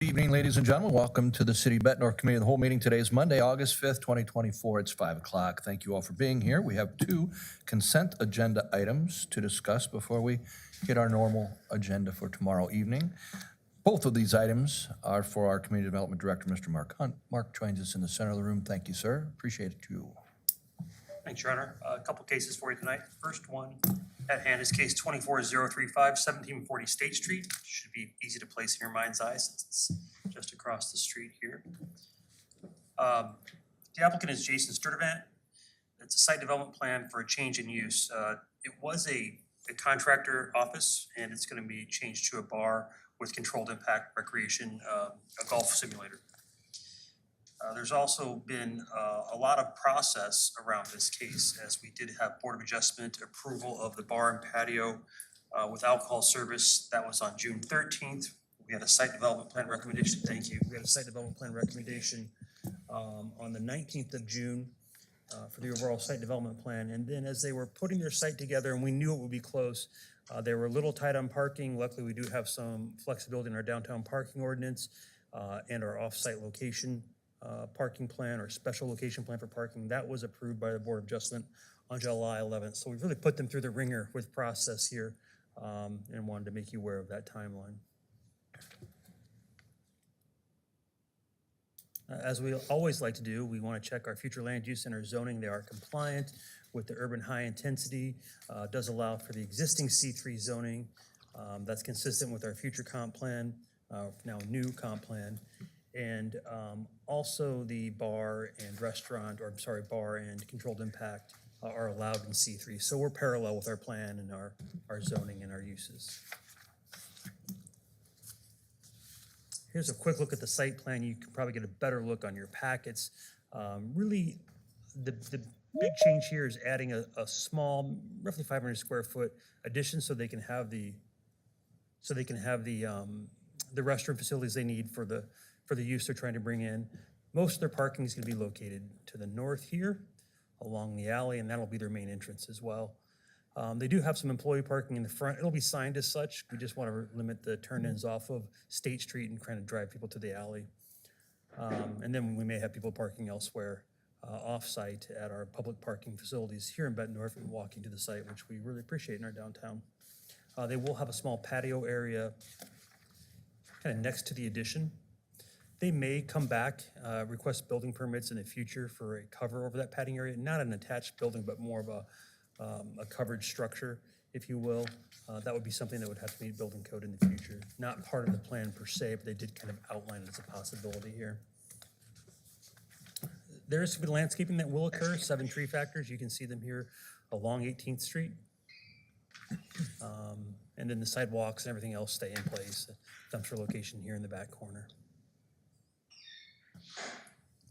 Good evening, ladies and gentlemen. Welcome to the City Bettendorf Committee of the Whole meeting. Today is Monday, August 5th, 2024. It's 5 o'clock. Thank you all for being here. We have two consent agenda items to discuss before we hit our normal agenda for tomorrow evening. Both of these items are for our Community Development Director, Mr. Mark Hunt. Mark joins us in the center of the room. Thank you, sir. Appreciate it, too. Thanks, Your Honor. A couple cases for you tonight. First one at hand is case 24035, 1740 State Street. Should be easy to place in your mind's eye since it's just across the street here. The applicant is Jason Sturdivant. It's a site development plan for a change in use. It was a contractor office, and it's going to be changed to a bar with controlled impact recreation, a golf simulator. There's also been a lot of process around this case, as we did have Board of Adjustment approval of the bar and patio with alcohol service. That was on June 13th. We had a site development plan recommendation. Thank you. We had a site development plan recommendation on the 19th of June for the overall site development plan. And then as they were putting their site together, and we knew it would be close, they were a little tight on parking. Luckily, we do have some flexibility in our downtown parking ordinance and our off-site location parking plan or special location plan for parking. That was approved by the Board of Adjustment on July 11th. So we've really put them through the ringer with process here and wanted to make you aware of that timeline. As we always like to do, we want to check our future land use and our zoning. They are compliant with the urban high intensity, does allow for the existing C3 zoning. That's consistent with our future comp plan, now new comp plan. And also the bar and restaurant, or I'm sorry, bar and controlled impact are allowed in C3. So we're parallel with our plan and our zoning and our uses. Here's a quick look at the site plan. You can probably get a better look on your packets. Really, the big change here is adding a small, roughly 500 square foot addition so they can have the restroom facilities they need for the use they're trying to bring in. Most of their parking is going to be located to the north here along the alley, and that'll be their main entrance as well. They do have some employee parking in the front. It'll be signed as such. We just want to limit the turn-ins off of State Street and kind of drive people to the alley. And then we may have people parking elsewhere off-site at our public parking facilities here in Bettendorf and walking to the site, which we really appreciate in our downtown. They will have a small patio area kind of next to the addition. They may come back, request building permits in the future for a cover over that patio area, not an attached building, but more of a covered structure, if you will. That would be something that would have to meet building code in the future. Not part of the plan per se, but they did kind of outline it as a possibility here. There is some landscaping that will occur, 7 tree factors. You can see them here along 18th Street. And then the sidewalks and everything else stay in place. Dumpster location here in the back corner.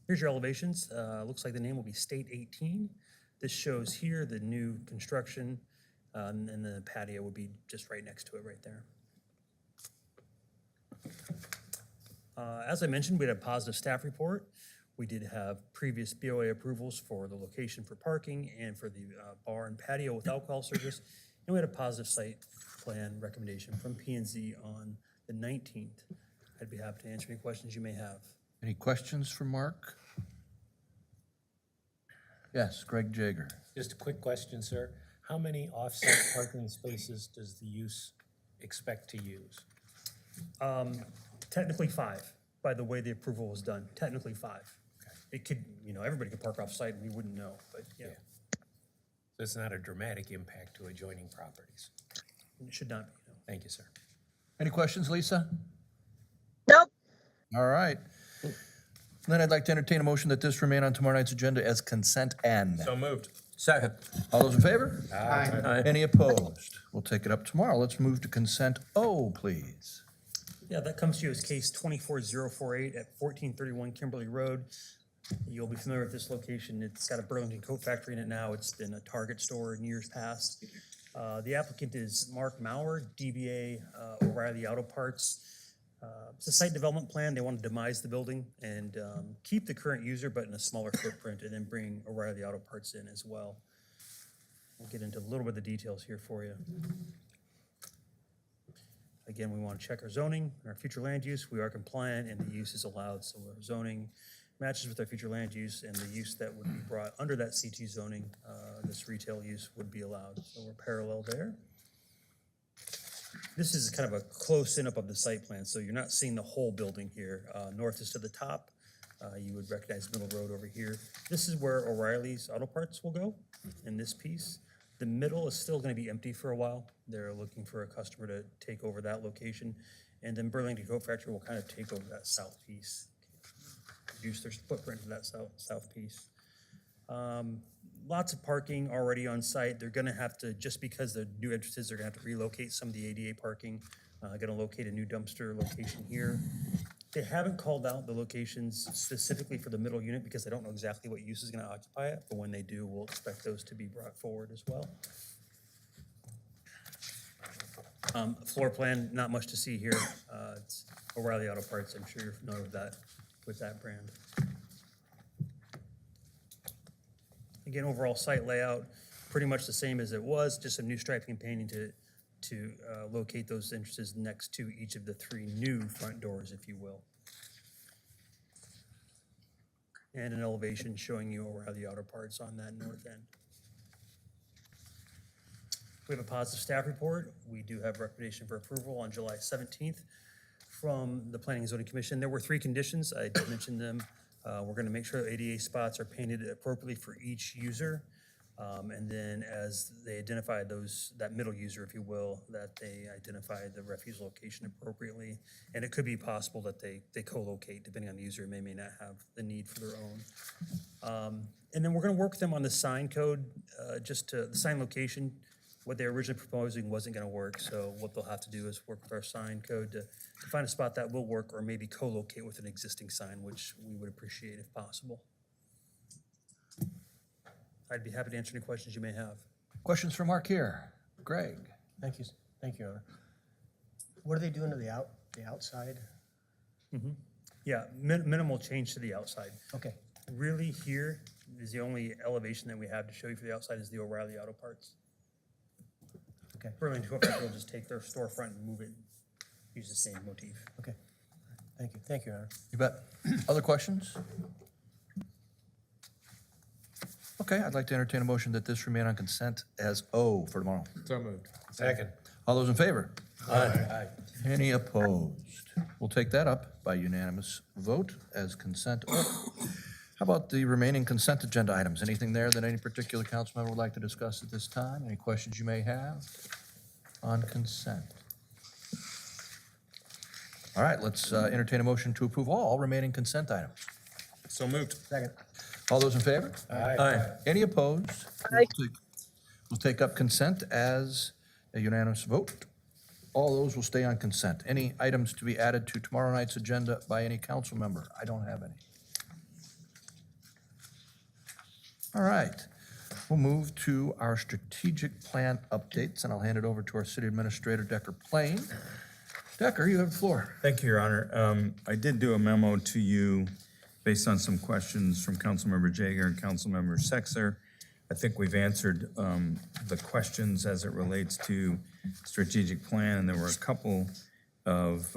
Here's your elevations. Looks like the name will be State 18. This shows here the new construction, and the patio would be just right next to it right there. As I mentioned, we had a positive staff report. We did have previous BOA approvals for the location for parking and for the bar and patio with alcohol service. And we had a positive site plan recommendation from P&Z on the 19th. I'd be happy to answer any questions you may have. Any questions for Mark? Yes, Greg Jager. Just a quick question, sir. How many off-site parking spaces does the use expect to use? Technically 5, by the way the approval was done. Technically 5. Okay. It could, everybody could park off-site and we wouldn't know, but yeah. So it's not a dramatic impact to adjoining properties. It should not be, no. Thank you, sir. Any questions, Lisa? Nope. All right. Then I'd like to entertain a motion that this remain on tomorrow night's agenda as consent N. So moved. Second. All those in favor? Aye. Any opposed? We'll take it up tomorrow. Let's move to consent O, please. Yeah, that comes to you as case 24048 at 1431 Kimberly Road. You'll be familiar with this location. It's got a Burlington Coat Factory in it now. It's been a Target store in years past. The applicant is Mark Maurer, DBA O'Reilly Auto Parts. It's a site development plan. They want to demise the building and keep the current user, but in a smaller footprint, and then bring O'Reilly Auto Parts in as well. We'll get into a little bit of the details here for you. Again, we want to check our zoning and our future land use. We are compliant and the use is allowed, so our zoning matches with our future land use, and the use that would be brought under that C2 zoning, this retail use would be allowed. So we're parallel there. This is kind of a close in-up of the site plan, so you're not seeing the whole building here. North is to the top. You would recognize Middle Road over here. This is where O'Reilly's Auto Parts will go in this piece. The middle is still going to be empty for a while. They're looking for a customer to take over that location. And then Burlington Coat Factory will kind of take over that south piece, reduce their footprint to that south piece. Lots of parking already on site. They're going to have to, just because the new entrances, they're going to have to relocate some of the ADA parking. Going to locate a new dumpster location here. They haven't called out the locations specifically for the middle unit because they don't know exactly what use is going to occupy it, but when they do, we'll expect those to be brought forward as well. Floor plan, not much to see here. It's O'Reilly Auto Parts. I'm sure you're familiar with that brand. Again, overall site layout, pretty much the same as it was, just some new striping and painting to locate those entrances next to each of the three new front doors, if you will. And an elevation showing you O'Reilly Auto Parts on that north end. We have a positive staff report. We do have recommendation for approval on July 17th from the Planning and Zoning Commission. There were 3 conditions. I did mention them. We're going to make sure ADA spots are painted appropriately for each user. And then as they identify that middle user, if you will, that they identify the refuse location appropriately. And it could be possible that they co-locate depending on the user, may not have the need for their own. And then we're going to work with them on the sign code, the sign location. What they were originally proposing wasn't going to work, so what they'll have to do is work with our sign code to find a spot that will work, or maybe co-locate with an existing sign, which we would appreciate if possible. I'd be happy to answer any questions you may have. Questions for Mark here? Greg? Thank you, Your Honor. What are they doing to the outside? Yeah, minimal change to the outside. Okay, Really, here is the only elevation that we have to show you for the outside is the O'Reilly Auto Parts. okay, Burlington Coat Factory will just take their storefront and move it, use the same motif. okay. Thank you, Your Honor. You bet. Other questions? Okay, I'd like to entertain a motion that this remain on consent as O for tomorrow. So moved. Second. All those in favor? Aye. Any opposed? We'll take that up by unanimous vote as consent O. How about the remaining consent agenda items? Anything there that any particular council member would like to discuss at this time? Any questions you may have on consent? All right, let's entertain a motion to approve all remaining consent items. So moved. Second. All those in favor? Aye. Any opposed? We'll take up consent as a unanimous vote. All those will stay on consent. Any items to be added to tomorrow night's agenda by any council member? I don't have any. All right, we'll move to our strategic plan updates, and I'll hand it over to our city administrator, Decker Plain. Decker, you have the floor. Thank you, Your Honor. I did do a memo to you based on some questions from Councilmember Jager and Councilmember Sexer. I think we've answered the questions as it relates to strategic plan, and there were a couple of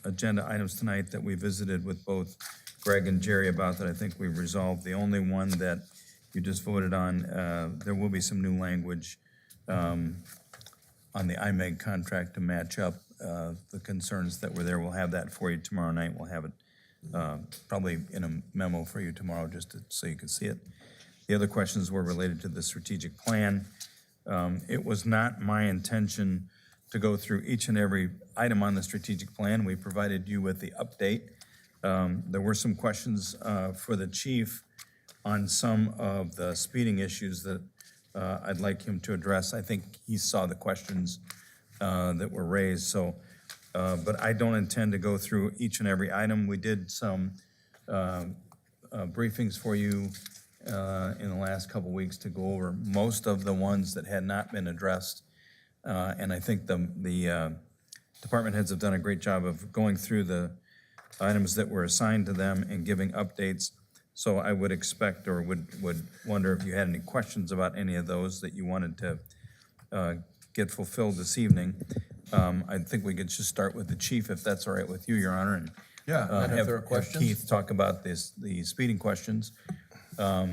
agenda items tonight that we visited with both Greg and Jerry about that I think we've resolved. The only one that you just voted on, there will be some new language on the IMEG contract to match up the concerns that were there. We'll have that for you tomorrow night. We'll have it probably in a memo for you tomorrow just so you can see it. The other questions were related to the strategic plan. It was not my intention to go through each and every item on the strategic plan. We provided you with the update. There were some questions for the chief on some of the speeding issues that I'd like him to address. I think he saw the questions that were raised, so, but I don't intend to go through each and every item. We did some briefings for you in the last couple weeks to go over most of the ones that had not been addressed. And I think the department heads have done a great job of going through the items that were assigned to them and giving updates. So I would expect or would wonder if you had any questions about any of those that you wanted to get fulfilled this evening. I think we could just start with the chief, if that's all right with you, Your Honor, and Yeah, and if have there are have questions? Keith talk about the speeding questions, or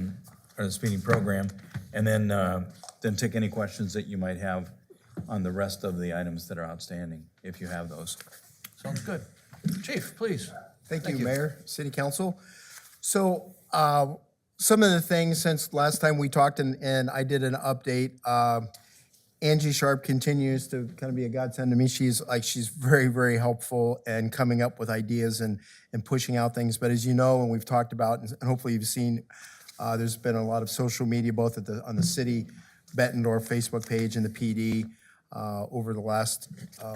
the speeding program, and then take any questions that you might have on the rest of the items that are outstanding, if you have those. Sounds good. Chief, please. Thank you, Mayor, City Council. So some of the things since last time we talked and I did an update, Angie Sharp continues to kind of be a godsend to me. She's very, very helpful and coming up with ideas and pushing out things. But as you know, and we've talked about, and hopefully you've seen, there's been a lot of social media, both on the city Bettendorf Facebook page and the PD over the last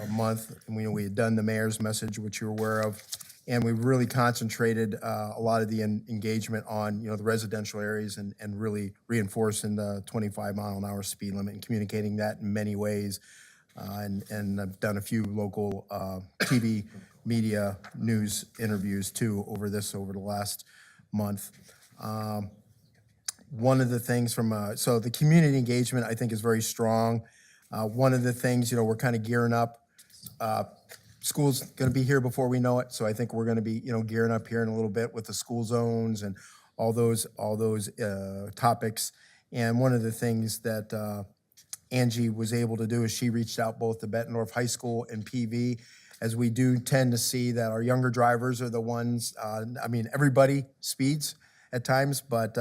month. And we had done the mayor's message, which you're aware of. And we really concentrated a lot of the engagement on, the residential areas and really reinforcing the 25-mile-an-hour speed limit and communicating that in many ways. And I've done a few local TV media news interviews too over the last month. One of the things so the community engagement I think is very strong. One of the things, we're kind of gearing up. School's going to be here before we know it, so I think we're going to be, gearing up here in a little bit with the school zones and all those topics. And one of the things that Angie was able to do is she reached out both to Bettendorf High School and PV, as we do tend to see that our younger drivers are the ones. Everybody speeds at times, but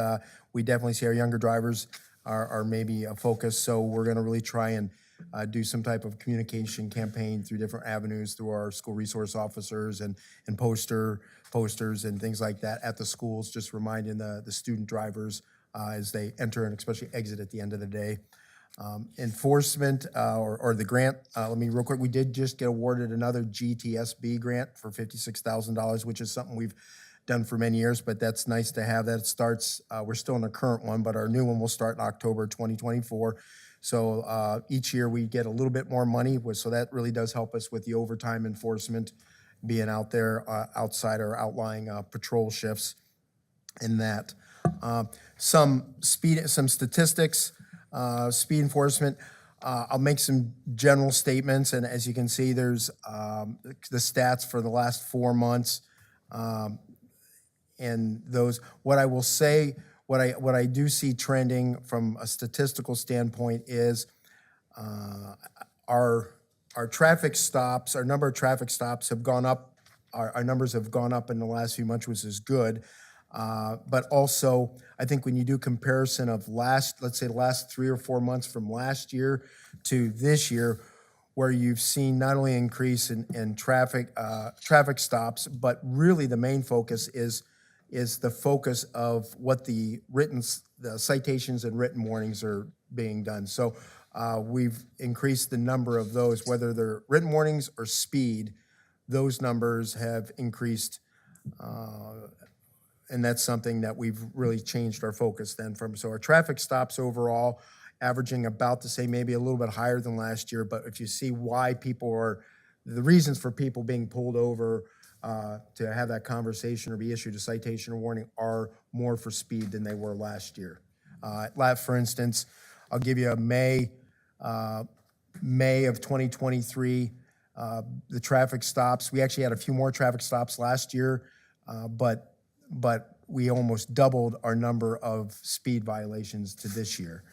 we definitely see our younger drivers are maybe a focus. So we're going to really try and do some type of communication campaign through different avenues, through our school resource officers and posters and things like that at the schools, just reminding the student drivers as they enter and especially exit at the end of the day. Enforcement or the grant, let me real quick, we did just get awarded another GTSB grant for $56,000, which is something we've done for many years, but that's nice to have. That starts, we're still in the current one, but our new one will start in October 2024. So each year we get a little bit more money, so that really does help us with the overtime enforcement, being out there outside our outlying patrol shifts in that. Some statistics, speed enforcement. I'll make some general statements, and as you can see, there's the stats for the last 4 months. And those, what I will say, what I do see trending from a statistical standpoint is our traffic stops, our number of traffic stops have gone up. Our numbers have gone up in the last few months, which is good. But also, I think when you do comparison of let's say the last 3 or 4 months from last year to this year, where you've seen not only increase in traffic stops, but really the main focus is the focus of what the citations and written warnings are being done. So we've increased the number of those, whether they're written warnings or speed, those numbers have increased. And that's something that we've really changed our focus then from. So our traffic stops overall averaging about the same, maybe a little bit higher than last year. But if you see why the reasons for people being pulled over to have that conversation or be issued a citation or warning are more for speed than they were last year. For instance, I'll give you a May of 2023, the traffic stops. We actually had a few more traffic stops last year, but we almost doubled our number of speed violations to this year.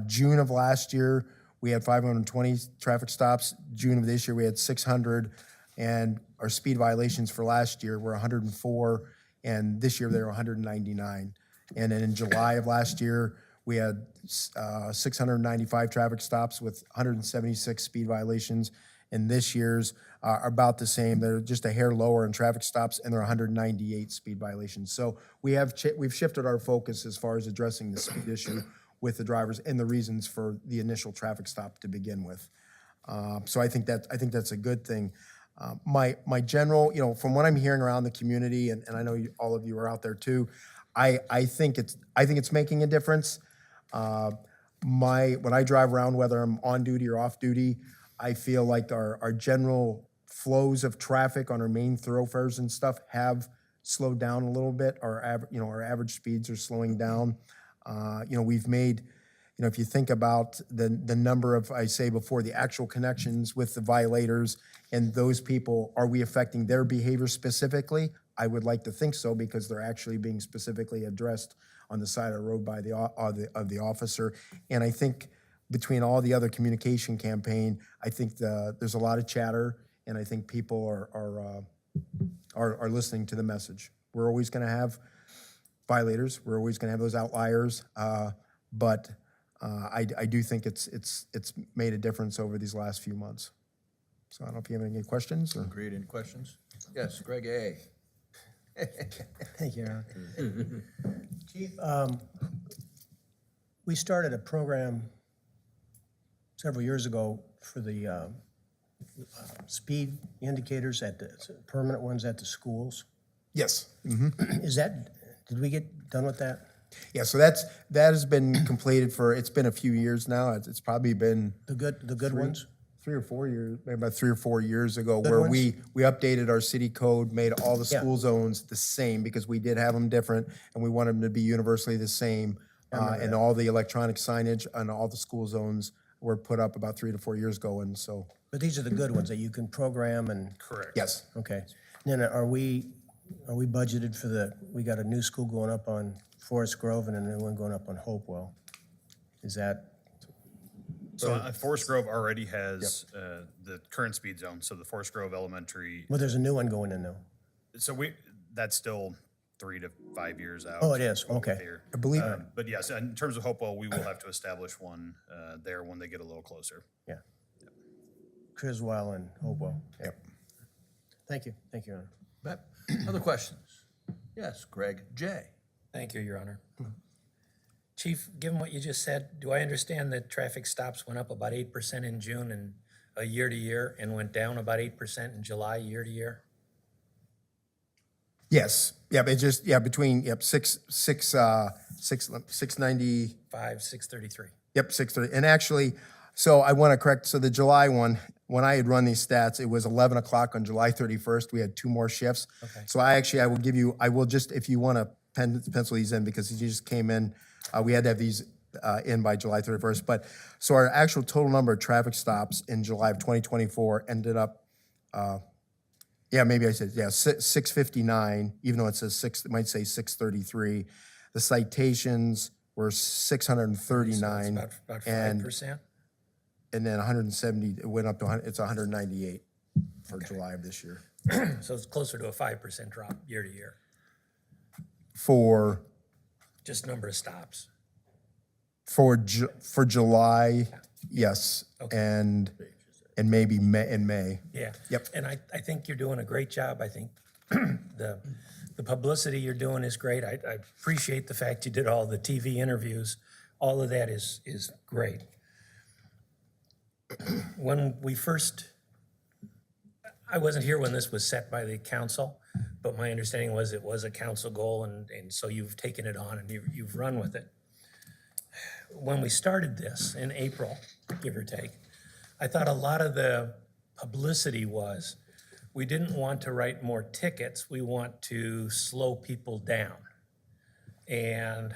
June of last year, we had 520 traffic stops. June of this year, we had 600, and our speed violations for last year were 104, and this year they were 199. And then in July of last year, we had 695 traffic stops with 176 speed violations, and this year's are about the same. They're just a hair lower in traffic stops, and they're 198 speed violations. So we've shifted our focus as far as addressing the speed issue with the drivers and the reasons for the initial traffic stop to begin with. So I think that's a good thing. My general, from what I'm hearing around the community, and I know all of you are out there too, I think it's making a difference. When I drive around, whether I'm on duty or off duty, I feel like our general flows of traffic on our main thoroughfares and stuff have slowed down a little bit. Our average speeds are slowing down. We've made, you know, if you think about the number of, I say before, the actual connections with the violators and those people, are we affecting their behavior specifically? I would like to think so, because they're actually being specifically addressed on the side of the road by the officer. And I think between all the other communication campaign, I think there's a lot of chatter, and I think people are listening to the message. We're always going to have violators. We're always going to have those outliers, but I do think it's made a difference over these last few months. So I don't know if you have any questions or. Agreed. Any questions? Yes, Greg A. Thank you, Aaron. Chief, we started a program several years ago for the speed indicators at the permanent ones at the schools. Yes. Did we get done with that? Yeah, so that has been completed it's been a few years now. It's probably been The good ones? 3 or 4 years, maybe about 3 or 4 years ago, Good where ones? we updated our city code, made all the Yeah. school zones the same, because we did have them different, and we wanted them to be universally the same. And all the electronic signage on all the school zones were put up about 3 to 4 years ago, and so, But these are the good ones that you can program and, Correct. yes. okay. Then are we budgeted for we got a new school going up on Forest Grove and a new one going up on Hopewell. Is that, So Forest Grove already has the current speed zone, so the Forest Grove Elementary, well, there's a new one going in though. so that's still 3 to 5 years out. Oh, it is, okay. Here. I believe, But yes, in terms of Hopewell, we will have to establish one there when they get a little closer. Yeah. Criswell and Hopewell. Yeah. Yep. Thank you, Your Honor. Bet. Other questions? Yes, Greg J. Thank you, Your Honor. Chief, given what you just said, do I understand that traffic stops went up about 8% in June and year to year, and went down about 8% in July, year to year? yes, yeah, it just, between, 690, 633. 630. And actually, so I want to correct, so the July one, when I had run these stats, it was 11 o'clock on July 31st. We had 2 more shifts. Okay. So I will just, if you want to pencil these in, because you just came in, we had to have these in by July 31st. But, so our actual total number of traffic stops in July of 2024 ended up, maybe I said, 659, even though it says it might say 633. The citations were 639. It's about and 5%? And then 170, it went up to, it's 198 for July of this year. So it's closer to a 5% drop year to year, For just number of stops. for July, yes, and maybe May. Yeah. Yep. And I think you're doing a great job. I think the publicity you're doing is great. I appreciate the fact you did all the TV interviews. All of that is great. When we first, I wasn't here when this was set by the council, but my understanding was it was a council goal, and so you've taken it on and you've run with it. When we started this in April, give or take, I thought a lot of the publicity was, we didn't want to write more tickets, we want to slow people down. And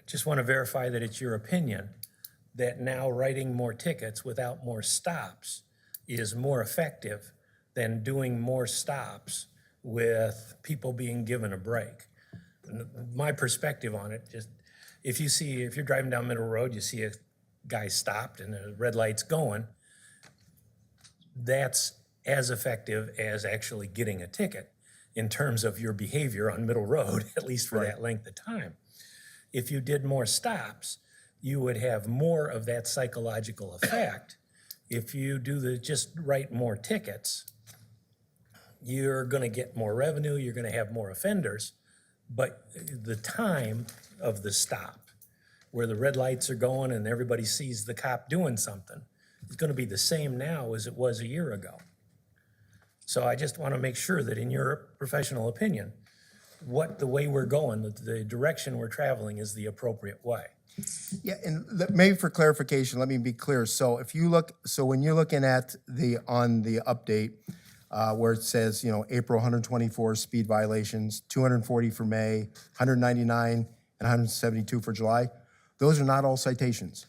just want to verify that it's your opinion that now writing more tickets without more stops is more effective than doing more stops with people being given a break. My perspective on it, just if you're driving down Middle Road, you see a guy stopped and the red light's going, that's as effective as actually getting a ticket in terms of your behavior on Middle Road, at least for that length of time. If you did more stops, you would have more of that psychological effect. If you just write more tickets, you're gonna get more revenue, you're gonna have more offenders, but the time of the stop, where the red lights are going and everybody sees the cop doing something, is gonna be the same now as it was a year ago. So I just wanna make sure that in your professional opinion, the way we're going, the direction we're traveling is the appropriate way. Yeah, and maybe for clarification, let me be clear. So when you're looking at on the update, where it says, April 124 speed violations, 240 for May, 199 and 172 for July. those are not all citations.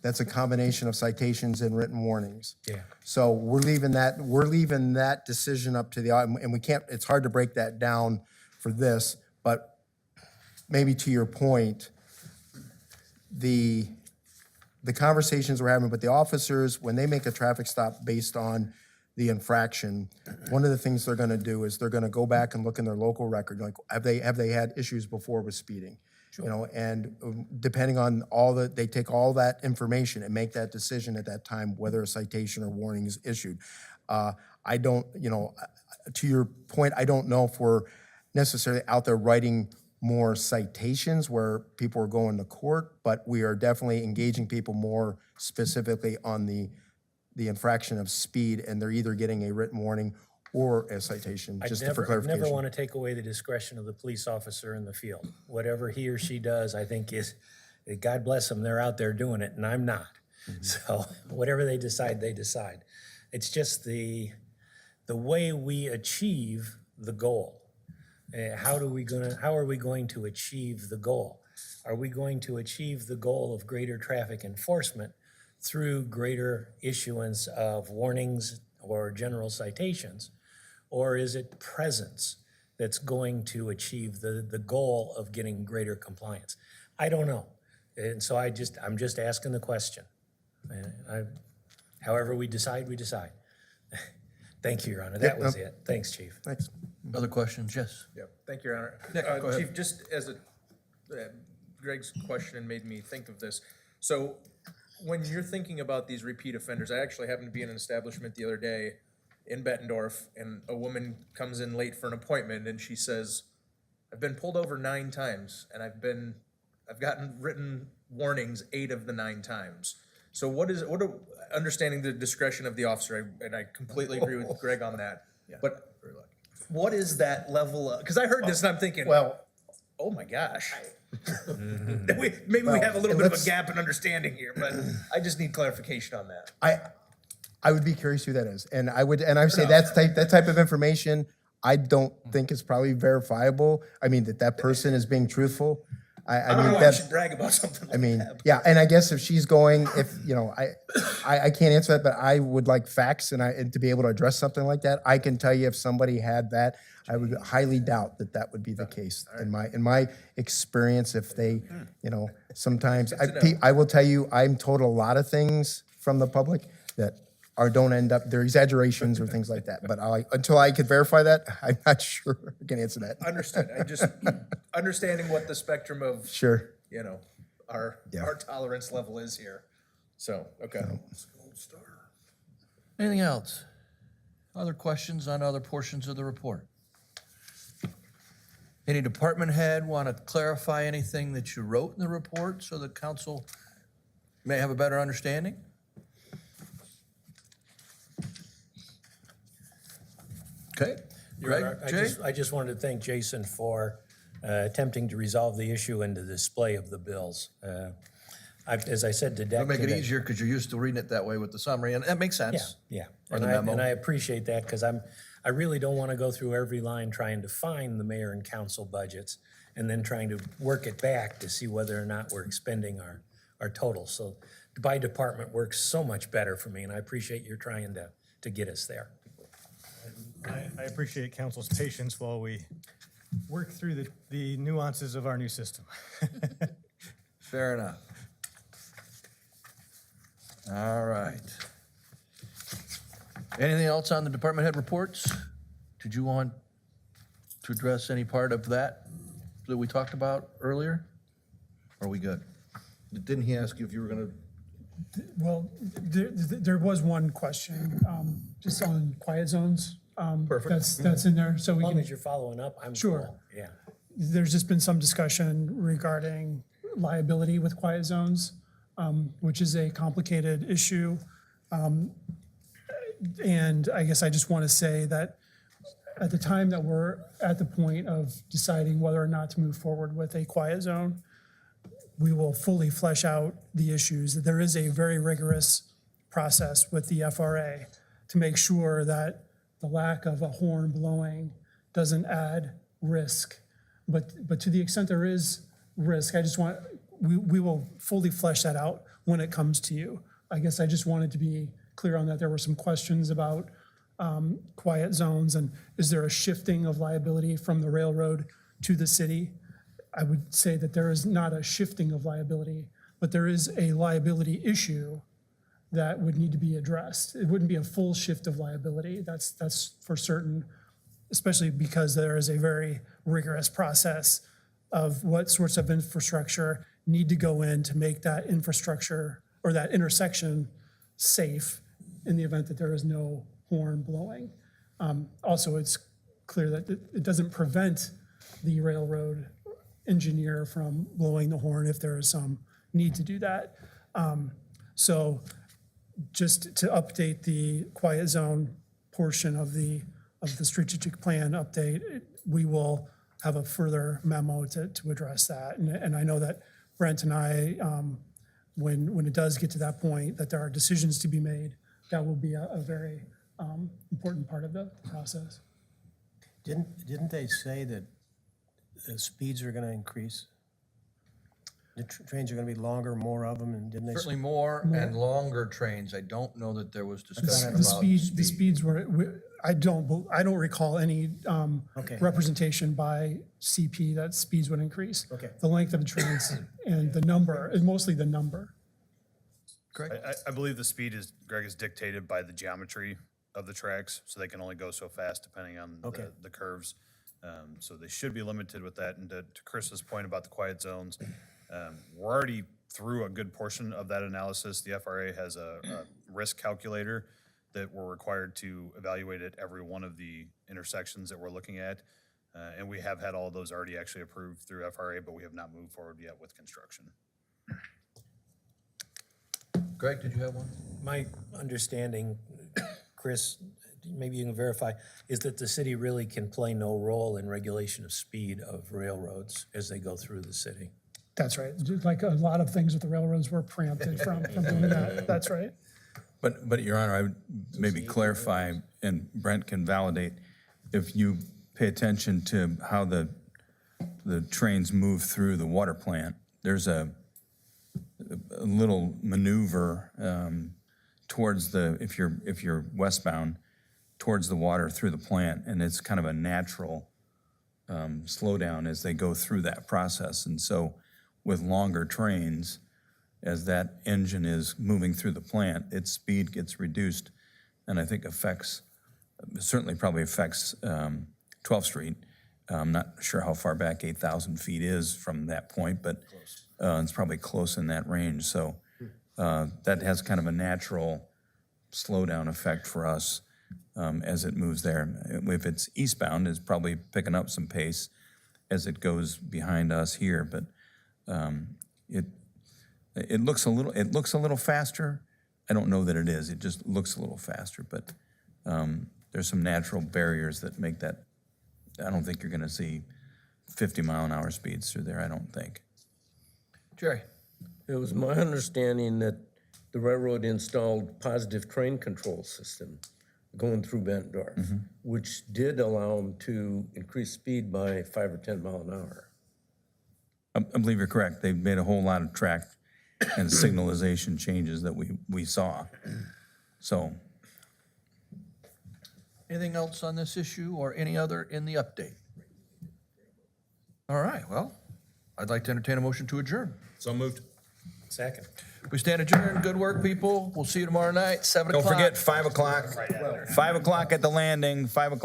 That's a combination of citations and written warnings. Yeah. So we're leaving that decision up to the, and we can't, it's hard to break that down for this, but maybe to your point, the conversations we're having with the officers, when they make a traffic stop based on the infraction, one of the things they're gonna do is they're gonna go back and look in their local record, like, have they had issues before with speeding? You know, and depending on they take all that information and make that decision at that time, whether a citation or warning is issued. I don't, to your point, I don't know if we're necessarily out there writing more citations where people are going to court, but we are definitely engaging people more specifically on the infraction of speed, and they're either getting a written warning or a citation, just for I'd clarification. never want to take away the discretion of the police officer in the field. Whatever he or she does, I think is, God bless them, they're out there doing it, and I'm not. So whatever they decide, they decide. It's just the way we achieve the goal. How are we going to achieve the goal? Are we going to achieve the goal of greater traffic enforcement through greater issuance of warnings or general citations? Or is it presence that's going to achieve the goal of getting greater compliance? I don't know. And so I'm just asking the question. However we decide, we decide. Thank you, Your Honor. That was it. Thanks, Chief. Thanks. Other questions? Yes. Yeah, thank you, Your Honor. Nick, go ahead. Chief, just as Greg's question made me think of this. So when you're thinking about these repeat offenders, I actually happened to be in an establishment the other day in Bettendorf, and a woman comes in late for an appointment, and she says, I've been pulled over 9 times, and I've gotten written warnings 8 of the 9 times. So understanding the discretion of the officer, and I completely agree with Greg on that. But what is that level of, because I heard this and I'm thinking, Well, oh my gosh. Maybe we have a little bit of a gap in understanding here, but I just need clarification on that. I would be curious who that is, and I would say that type of information, I don't think is probably verifiable. I mean, that person is being truthful. I don't know why I should brag about something like that. Yeah, and I guess if she's going, I can't answer that, but I would like facts and to be able to address something like that. I can tell you if somebody had that, I would highly doubt that would be the case in my experience. If they, sometimes I will tell you, I'm told a lot of things from the public that don't end up, they're exaggerations or things like that. But until I could verify that, I'm not sure I can answer that. Understood. I just understanding what the spectrum of Sure. Our tolerance level is here. So, okay. Anything else? Other questions on other portions of the report? Any department head want to clarify anything that you wrote in the report so the council may have a better understanding? Okay. Your Greg, Honor, Jay? I just wanted to thank Jason for attempting to resolve the issue in the display of the bills. As I said to Deck It'll make it today- easier because you're used to reading it that way with the summary, and that makes sense. Yeah, Or and the memo. I appreciate that because I really don't want to go through every line trying to find the mayor and council budgets and then trying to work it back to see whether or not we're expending our total. So by department works so much better for me, and I appreciate your trying to get us there. I appreciate council's patience while we work through the nuances of our new system. Fair enough. All right. Anything else on the department head reports? Did you want to address any part of that we talked about earlier? Are we good? Didn't he ask you if you were gonna? Well, there was one question, just on quiet zones. Perfect. That's in there, so As we long can, as you're following up, I'm Sure. cool. Yeah. there's just been some discussion regarding liability with quiet zones, which is a complicated issue. And I guess I just want to say that at the time that we're at the point of deciding whether or not to move forward with a quiet zone, we will fully flesh out the issues. There is a very rigorous process with the FRA to make sure that the lack of a horn blowing doesn't add risk. But to the extent there is risk, I just want we will fully flesh that out when it comes to you. I guess I just wanted to be clear on that. There were some questions about quiet zones and is there a shifting of liability from the railroad to the city? I would say that there is not a shifting of liability, but there is a liability issue that would need to be addressed. It wouldn't be a full shift of liability. That's for certain, especially because there is a very rigorous process of what sorts of infrastructure need to go in to make that infrastructure or that intersection safe in the event that there is no horn blowing. Also, it's clear that it doesn't prevent the railroad engineer from blowing the horn if there is some need to do that. So just to update the quiet zone portion of the strategic plan update, we will have a further memo to address that. And I know that Brent and I, when it does get to that point, that there are decisions to be made, that will be a very important part of the process. Didn't they say that the speeds are gonna increase? The trains are gonna be longer, more of them, and didn't they? Certainly more and longer trains. I don't know that there was discussion The about the speeds were, I don't recall any Okay. representation by CP that speeds would increase. Okay. The length of the trains and the number, and mostly the number. Greg? I believe the speed is, Greg, is dictated by the geometry of the tracks, so they can only go so fast depending on Okay. the curves. So they should be limited with that. And to Chris's point about the quiet zones, we're already through a good portion of that analysis. The FRA has a risk calculator that we're required to evaluate at every one of the intersections that we're looking at. And we have had all of those already actually approved through FRA, but we have not moved forward yet with construction. Greg, did you have one? My understanding, Chris, maybe you can verify, is that the city really can play no role in regulation of speed of railroads as they go through the city. That's right. Just like a lot of things with the railroads were preempted from doing that. That's right. But Your Honor, I would maybe clarify, and Brent can validate, if you pay attention to how the trains move through the water plant, there's a little maneuver towards if you're westbound, towards the water through the plant, and it's kind of a natural slowdown as they go through that process. And so with longer trains, as that engine is moving through the plant, its speed gets reduced, and I think certainly probably affects 12th Street. I'm not sure how far back 8,000 feet is from that point, but it's probably close in that range. So that has kind of a natural slowdown effect for us as it moves there. If it's eastbound, it's probably picking up some pace as it goes behind us here, but it looks a little faster. I don't know that it is. It just looks a little faster, but there's some natural barriers that make that. I don't think you're going to see 50-mile-an-hour speeds through there. I don't think. Jerry? It was my understanding that the railroad installed positive train control system going through Bettendorf, which did allow them to increase speed by 5 or 10 mile an hour. I believe you're correct. They've made a whole lot of track and signalization changes that we saw. So. Anything else on this issue or any other in the update? All right, well, I'd like to entertain a motion to adjourn. So moved. Second. We stand adjourned. Good work, people. We'll see you tomorrow night, 7 Don't o'clock. forget, 5 o'clock. 5 o'clock at the landing, 5 o'clock.